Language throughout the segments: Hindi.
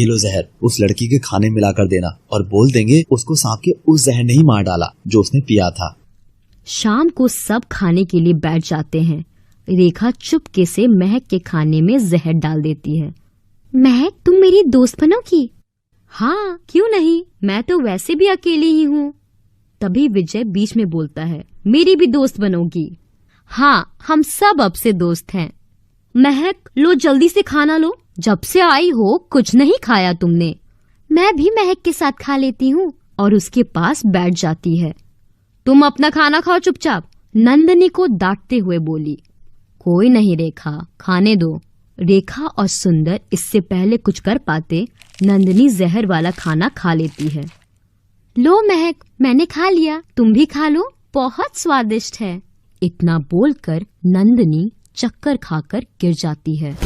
ये लो जहर, उस लड़की के खाने मिलाकर देना और बोल देंगे उसको सांप के उस जहर ने ही मार डाला जो उसने पिया था। शाम को सब खाने के लिए बैठ जाते हैं। रेखा चुपके से महक के खाने में जहर डाल देती है। महक, तुम मेरी दोस्त बनोगी? हाँ, क्यों नहीं, मैं तो वैसे भी अकेली ही हूँ। तभी विजय बीच में बोलता है, मेरी भी दोस्त बनोगी? हाँ, हम सब अब से दोस्त हैं। महक, लो जल्दी से खाना लो, जब से आई हो कुछ नहीं खाया तुमने। मैं भी महक के साथ खा लेती हूँ, और उसके पास बैठ जाती है। तुम अपना खाना खाओ चुपचाप, नंदिनी को डांटते हुए बोली। कोई नहीं रेखा, खाने दो। रेखा और सुंदर इससे पहले कुछ कर पाते, नंदिनी जहर वाला खाना खा लेती है। लो महक, मैंने खा लिया, तुम भी खा लो, बहुत स्वादिष्ट है। इतना बोलकर नंदिनी चक्कर खाकर गिर जाती है।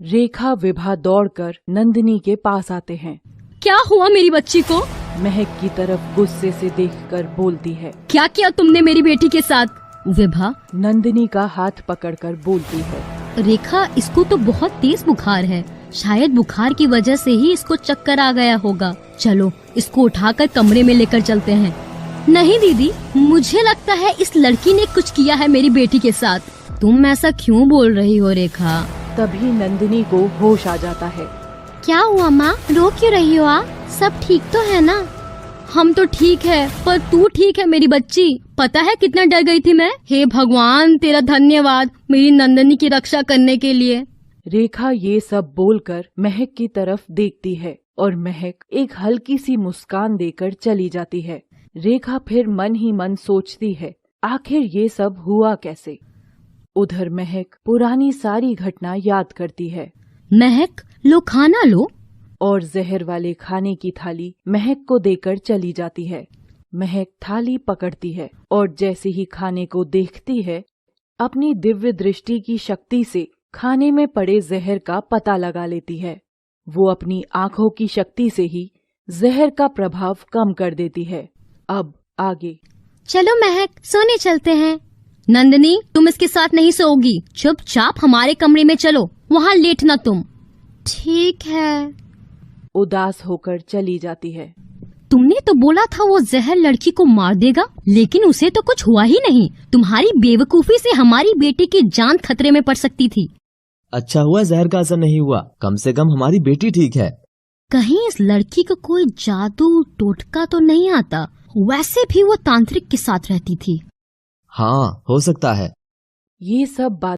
रेखा विभा दौड़कर नंदिनी के पास आते हैं। क्या हुआ मेरी बच्ची को? महक की तरफ गुस्से से देखकर बोलती है। क्या किया तुमने मेरी बेटी के साथ? विभा नंदिनी का हाथ पकड़कर बोलती है। रेखा, इसको तो बहुत तेज बुखार है, शायद बुखार की वजह से ही इसको चक्कर आ गया होगा। चलो इसको उठाकर कमरे में लेकर चलते हैं। नहीं दीदी, मुझे लगता है इस लड़की ने कुछ किया है मेरी बेटी के साथ। तुम ऐसा क्यों बोल रही हो रेखा? तभी नंदिनी को होश आ जाता है। क्या हुआ माँ, रो क्यों रही हो आप? सब ठीक तो है ना? हम तो ठीक है, पर तू ठीक है मेरी बच्ची? पता है कितना डर गई थी मैं। हे भगवान, तेरा धन्यवाद मेरी नंदिनी की रक्षा करने के लिए। रेखा ये सब बोलकर महक की तरफ देखती है और महक एक हल्की सी मुस्कान देकर चली जाती है। रेखा फिर मन ही मन सोचती है, आखिर ये सब हुआ कैसे। उधर महक पुरानी सारी घटना याद करती है। महक, लो खाना लो। और जहर वाले खाने की थाली महक को देकर चली जाती है। महक थाली पकड़ती है और जैसे ही खाने को देखती है, अपनी दिव्य दृष्टि की शक्ति से खाने में पड़े जहर का पता लगा लेती है। वो अपनी आँखों की शक्ति से ही जहर का प्रभाव कम कर देती है। अब आगे। चलो महक, सोने चलते हैं। नंदिनी, तुम इसके साथ नहीं सोओगी, चुपचाप हमारे कमरे में चलो, वहाँ लेटना तुम। ठीक है। उदास होकर चली जाती है। तुमने तो बोला था वो जहर लड़की को मार देगा, लेकिन उसे तो कुछ हुआ ही नहीं। तुम्हारी बेवकूफी से हमारी बेटी की जान खतरे में पड़ सकती थी। अच्छा हुआ जहर का असर नहीं हुआ, कम से कम हमारी बेटी ठीक है। कहीं इस लड़की को कोई जादू टोटका तो नहीं आता? वैसे भी वो तांत्रिक के साथ रहती थी। हाँ, हो सकता है। ये सब बात